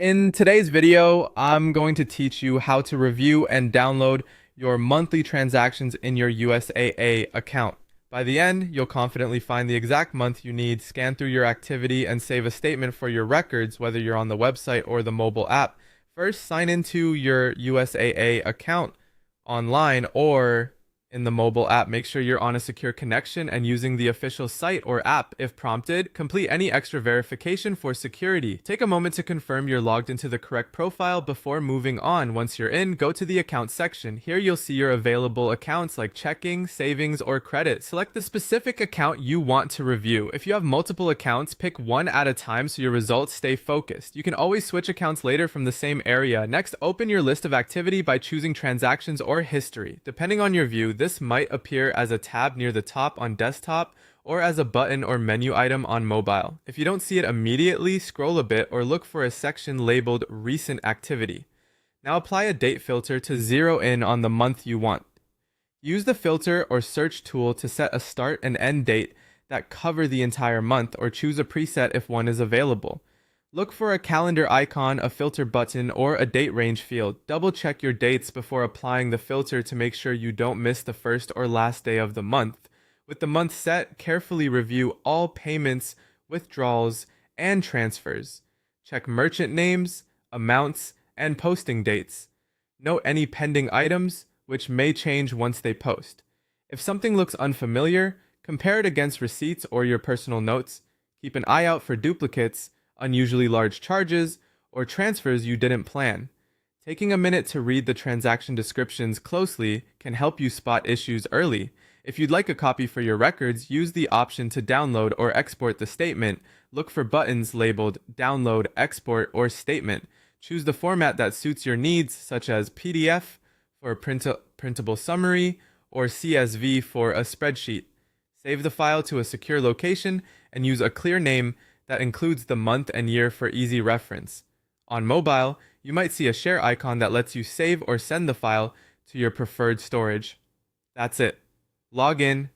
In today's video, I'm going to teach you how to review and download your monthly transactions in your USAA account. By the end, you'll confidently find the exact month you need, scan through your activity, and save a statement for your records, whether you're on the website or the mobile app. First, sign into your USAA account online or in the mobile app. Make sure you're on a secure connection and using the official site or app if prompted. Complete any extra verification for security. Take a moment to confirm you're logged into the correct profile before moving on. Once you're in, go to the account section. Here you'll see your available accounts like checking, savings, or credit. Select the specific account you want to review. If you have multiple accounts, pick one at a time so your results stay focused. You can always switch accounts later from the same area. Next, open your list of activity by choosing transactions or history. Depending on your view, this might appear as a tab near the top on desktop or as a button or menu item on mobile. If you don't see it immediately, scroll a bit or look for a section labeled Recent Activity. Now apply a date filter to zero in on the month you want. Use the filter or search tool to set a start and end date that cover the entire month, or choose a preset if one is available. Look for a calendar icon, a filter button, or a date range field. Double check your dates before applying the filter to make sure you don't miss the first or last day of the month. With the month set, carefully review all payments, withdrawals, and transfers. Check merchant names, amounts, and posting dates. Note any pending items, which may change once they post. If something looks unfamiliar, compare it against receipts or your personal notes. Keep an eye out for duplicates, unusually large charges, or transfers you didn't plan. Taking a minute to read the transaction descriptions closely can help you spot issues early. If you'd like a copy for your records, use the option to download or export the statement. Look for buttons labeled Download, Export, or Statement. Choose the format that suits your needs, such as PDF for a printable summary or CSV for a spreadsheet. Save the file to a secure location and use a clear name that includes the month and year for easy reference. On mobile, you might see a share icon that lets you save or send the file to your preferred storage. That's it. Log in,